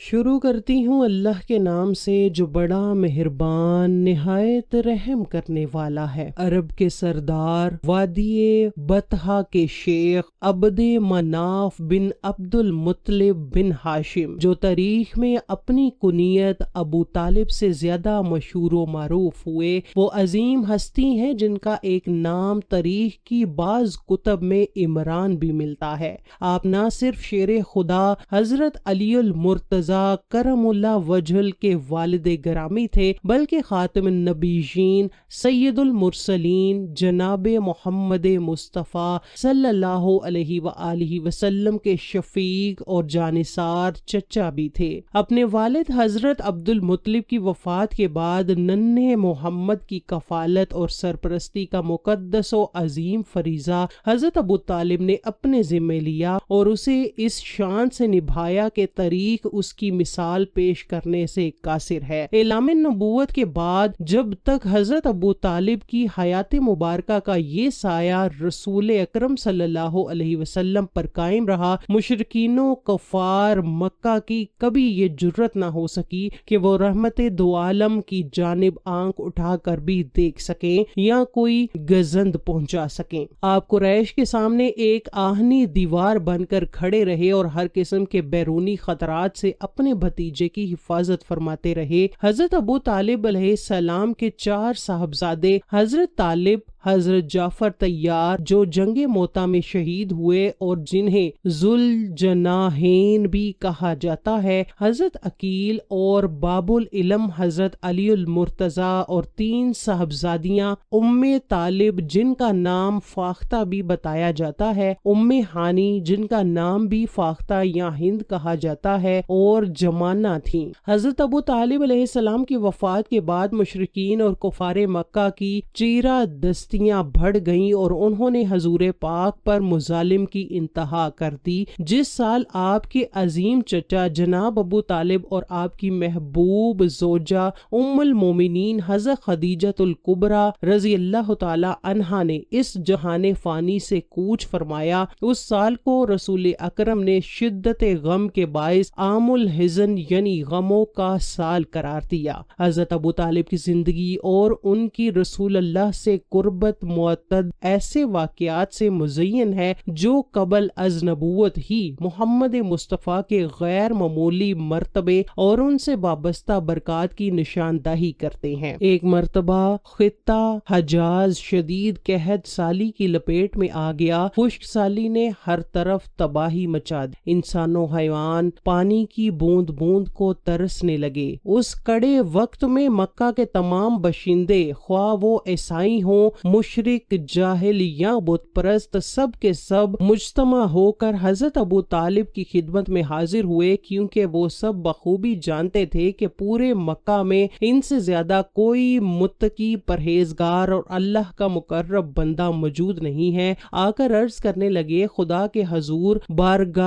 شروع کرتی ہوں اللہ کے نام سے جو بڑا مہربان نہایت رحم کرنے والا ہے۔ عرب کے سردار، وادی بطحا کے شیخ عبد مناف بن عبد المطلب بن ہاشم، جو تاریخ میں اپنی کنیت ابو طالب سے زیادہ مشہور و معروف ہوئے، وہ عظیم ہستی ہیں جن کا ایک نام تاریخ کی بعض کتب میں عمران بھی ملتا ہے۔ آپ نہ صرف شیر خدا حضرت علی المرتضی کرم اللہ وجہہ کے والد گرامی تھے، بلکہ خاتم النبیین سید المرسلین جناب محمد مصطفیٰ صلی اللہ علیہ وآلہ وسلم کے شفیق اور جانثار چچا بھی تھے۔ اپنے والد حضرت عبد المطلب کی وفات کے بعد ننھے محمد کی کفالت اور سرپرستی کا مقدس و عظیم فریضہ حضرت ابو طالب نے اپنے ذمہ لیا اور اسے اس شان سے نبھایا کہ تاریخ اس کی مثال پیش کرنے سے قاصر ہے۔ اعلان نبوت کے بعد جب تک حضرت ابو طالب کی حیات مبارکہ کا یہ سایہ رسول اکرم صلی اللہ علیہ وسلم پر قائم رہا، مشرکین و کفار مکہ کی کبھی یہ جرت نہ ہو سکی کہ وہ رحمت دو عالم کی جانب آنکھ اٹھا کر بھی دیکھ سکیں یا کوئی گزند پہنچا سکیں۔ آپ قریش کے سامنے ایک آہنی دیوار بن کر کھڑے رہے اور ہر قسم کے بیرونی خطرات سے اپنے بھتیجے کی حفاظت فرماتے رہے۔ حضرت ابو طالب علیہ السلام کے 4 صاحبزادے حضرت طالب، حضرت جعفر طیار جو جنگ موتا میں شہید ہوئے اور جنہیں ذوالجناحین بھی کہا جاتا ہے، حضرت عقیل اور باب العلم حضرت علی المرتضی، اور 3 صاحبزادیاں ام طالب جن کا نام فاختہ بھی بتایا جاتا ہے، ام ہانی جن کا نام بھی فاختہ یا ہند کہا جاتا ہے، اور جمانہ تھیں۔ حضرت ابو طالب علیہ السلام کی وفات کے بعد مشرکین اور کفار مکہ کی چیرہ دستیاں بڑھ گئیں اور انہوں نے حضور پاک پر مظالم کی انتہا کر دی۔ جس سال آپ کے عظیم چچا جناب ابو طالب اور آپ کی محبوب زوجہ ام المومنین حضرت خدیجہ الکبریٰ رضی اللہ تعالی عنہا نے اس جہان فانی سے کوچ فرمایا، اس سال کو رسول اکرم نے شدت غم کے باعث عام الحزن یعنی غموں کا سال قرار دیا۔ حضرت ابو طالب کی زندگی اور ان کی رسول اللہ سے قربت معتد ایسے واقعات سے مزین ہے جو قبل از نبوت ہی محمد مصطفیٰ کے غیر معمولی مرتبے اور ان سے وابستہ برکات کی نشاندہی کرتے ہیں۔ ایک مرتبہ خطہ حجاز شدید قحط سالی کی لپیٹ میں آ گیا۔ خشک سالی نے ہر طرف تباہی مچا دی، انسان و حیوان پانی کی بوند بوند کو ترسنے لگے۔ اس کڑے وقت میں مکہ کے تمام باشندے، خواہ وہ عیسائی ہوں، مشرک، جاہل یا بت پرست، سب کے سب مجتمع ہو کر حضرت ابو طالب کی خدمت میں حاضر ہوئے، کیونکہ وہ سب بخوبی جانتے تھے کہ پورے مکہ میں ان سے زیادہ کوئی متقی، پرہیزگار اور اللہ کا مقرب بندہ موجود نہیں ہے۔ آ کر عرض کرنے لگے، خدا کے حضور بارگاہ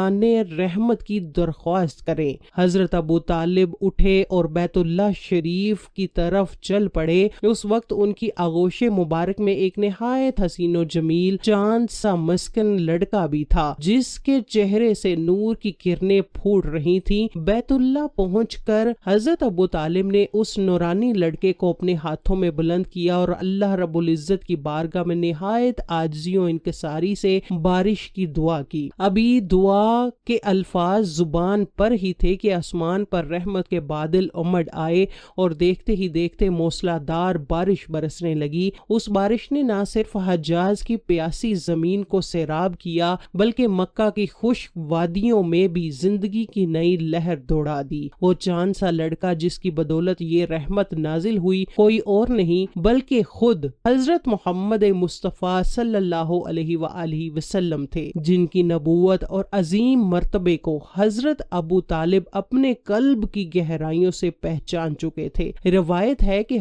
رحمت کی درخواست کریں۔ حضرت ابو طالب اٹھے اور بیت اللہ شریف کی طرف چل پڑے۔ اس وقت ان کی آغوش مبارک میں ایک نہایت حسین و جمیل چاند سا مسکن لڑکا بھی تھا، جس کے چہرے سے نور کی کرنیں پھوٹ رہی تھیں۔ بیت اللہ پہنچ کر حضرت ابو طالب نے اس نورانی لڑکے کو اپنے ہاتھوں میں بلند کیا اور اللہ رب العزت کی بارگاہ میں نہایت عاجزی و انکساری سے بارش کی دعا کی۔ ابھی دعا کے الفاظ زبان پر ہی تھے کہ آسمان پر رحمت کے بادل امڈ آئے اور دیکھتے ہی دیکھتے موسلادھار بارش برسنے لگی۔ اس بارش نے نہ صرف حجاز کی پیاسی زمین کو سیراب کیا، بلکہ مکہ کی خشک وادیوں میں بھی زندگی کی نئی لہر دوڑا دی۔ وہ چاند سا لڑکا جس کی بدولت یہ رحمت نازل ہوئی، کوئی اور نہیں بلکہ خود حضرت محمد مصطفیٰ صلی اللہ علیہ وآلہ وسلم تھے، جن کی نبوت اور عظیم مرتبے کو حضرت ابو طالب اپنے قلب کی گہرائیوں سے پہچان چکے تھے۔ روایت ہے کہ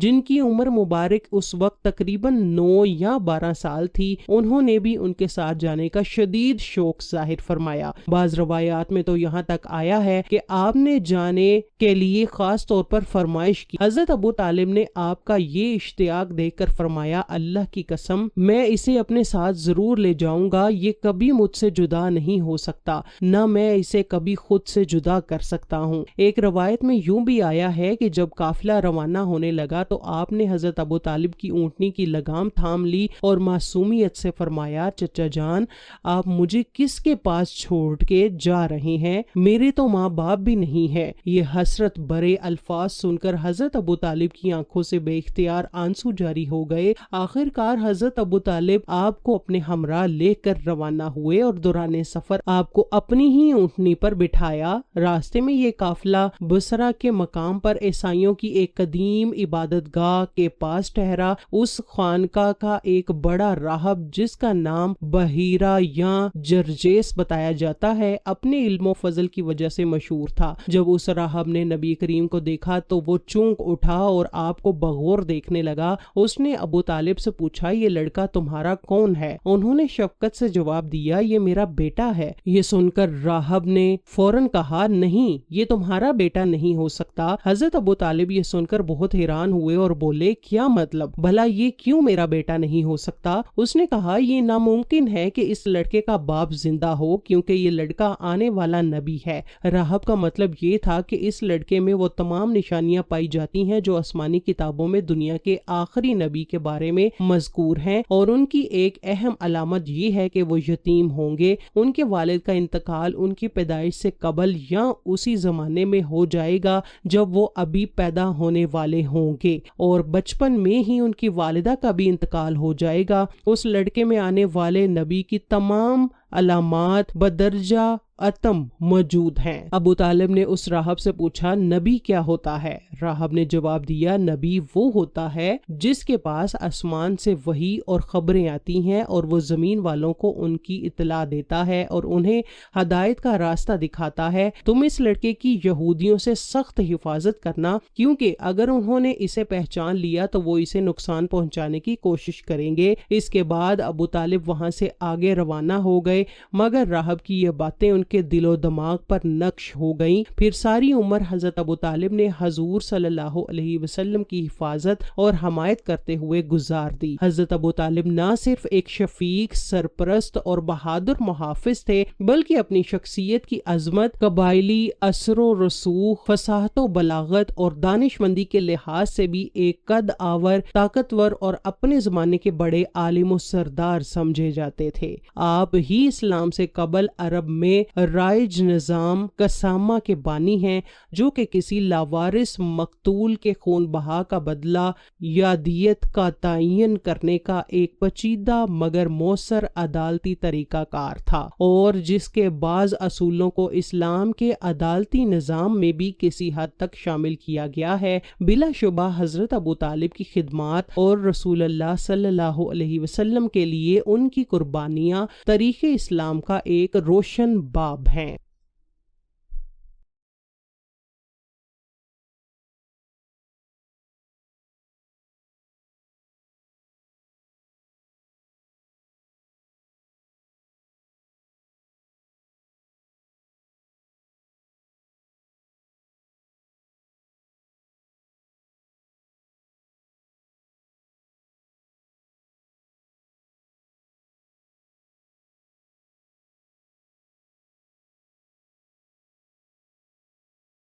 جن کی عمر مبارک اس وقت تقریباً 9 یا 12 سال تھی، انہوں نے بھی ان کے ساتھ جانے کا شدید شوق ظاہر فرمایا۔ بعض روایات میں تو یہاں تک آیا ہے کہ آپ نے جانے کے لیے خاص طور پر فرمائش کی۔ حضرت ابو طالب نے آپ کا یہ اشتیاق دیکھ کر فرمایا، اللہ کی قسم میں اسے اپنے ساتھ ضرور لے جاؤں گا، یہ کبھی مجھ سے جدا نہیں ہو سکتا، نہ میں اسے کبھی خود سے جدا کر سکتا ہوں۔ ایک روایت میں یوں بھی آیا ہے کہ جب قافلہ روانہ ہونے لگا تو آپ نے حضرت ابو طالب کی اونٹنی کی لگام تھام لی اور معصومیت سے فرمایا، چچا جان آپ مجھے کس کے پاس چھوڑ کے جا رہے ہیں؟ میرے تو ماں باپ بھی نہیں ہے۔ یہ حسرت برے الفاظ سن کر حضرت ابو طالب کی آنکھوں سے بے اختیار آنسو جاری ہو گئے۔ آخر کار حضرت ابو طالب آپ کو اپنے ہمراہ لے کر روانہ ہوئے اور دوران سفر آپ کو اپنی ہی اونٹنی پر بٹھایا۔ راستے میں یہ قافلہ بصرہ کے مقام پر عیسائیوں کی ایک قدیم عبادت گاہ کے پاس ٹھہرا۔ اس خانقاہ کا ایک بڑا راہب جس کا نام بحیرہ یا جرجیس بتایا جاتا ہے، اپنے علم و فضل کی وجہ سے مشہور تھا۔ جب اس راہب نے نبی کریم کو دیکھا تو وہ چونک اٹھا اور آپ کو بغور دیکھنے لگا۔ اس نے ابو طالب سے پوچھا، یہ لڑکا تمہارا کون ہے؟ انہوں نے شفقت سے جواب دیا، یہ میرا بیٹا ہے۔ یہ سن کر راہب نے فوراً کہا، نہیں یہ تمہارا بیٹا نہیں ہو سکتا۔ حضرت ابو طالب یہ سن کر بہت حیران ہوئے اور بولے، کیا مطلب؟ بھلا یہ کیوں میرا بیٹا نہیں ہو سکتا؟ اس نے کہا، یہ ناممکن ہے کہ اس لڑکے کا باپ زندہ ہو، کیونکہ یہ لڑکا آنے والا نبی ہے۔ راہب کا مطلب یہ تھا کہ اس لڑکے میں وہ تمام نشانیاں پائی جاتی ہیں جو آسمانی کتابوں میں دنیا کے آخری نبی کے بارے میں مذکور ہیں، اور ان کی ایک اہم علامت یہ ہے کہ وہ یتیم ہوں گے۔ ان کے والد کا انتقال ان کی پیدائش سے قبل یا اسی زمانے میں ہو جائے گا جب وہ ابھی پیدا ہونے والے ہوں گے، اور بچپن میں ہی ان کی والدہ کا بھی انتقال ہو جائے گا۔ اس لڑکے میں آنے والے نبی کی تمام علامات بدرجہ اتم موجود ہیں۔ ابو طالب نے اس راہب سے پوچھا، نبی کیا ہوتا ہے؟ راہب نے جواب دیا، نبی وہ ہوتا ہے جس کے پاس آسمان سے وحی اور خبریں آتی ہیں اور وہ زمین والوں کو ان کی اطلاع دیتا ہے اور انہیں ہدایت کا راستہ دکھاتا ہے۔ تم اس لڑکے کی یہودیوں سے سخت حفاظت کرنا، کیونکہ اگر انہوں نے اسے پہچان لیا تو وہ اسے نقصان پہنچانے کی کوشش کریں گے۔ اس کے بعد ابو طالب وہاں سے آگے روانہ ہو گئے، مگر راہب کی یہ باتیں ان کے دل و دماغ پر نقش ہو گئیں۔ پھر ساری عمر حضرت ابو طالب نے حضور صلی اللہ علیہ وسلم کی حفاظت اور حمایت کرتے ہوئے گزار دی۔ حضرت ابو طالب نہ صرف ایک شفیق، سرپرست اور بہادر محافظ تھے، بلکہ اپنی شخصیت کی عظمت، قبائلی اثر و رسوخ، فصاحت و بلاغت اور دانش مندی کے لحاظ سے بھی ایک قد آور، طاقتور اور اپنے زمانے کے بڑے عالم و سردار سمجھے جاتے تھے۔ آپ ہی اسلام سے قبل عرب میں رائج نظام قسامہ کے بانی ہیں، جو کہ کسی لاوارث مقتول کے خون بہا کا بدلہ یا دیت کا تعین کرنے کا ایک پیچیدہ مگر مؤثر عدالتی طریقہ کار تھا، اور جس کے بعض اصولوں کو اسلام کے عدالتی نظام میں بھی کسی حد تک شامل کیا گیا ہے۔ بلا شبہ حضرت ابو طالب کی خدمات اور رسول اللہ صلی اللہ علیہ وسلم کے لیے ان کی قربانیاں تاریخ اسلام کا ایک روشن باب ہیں۔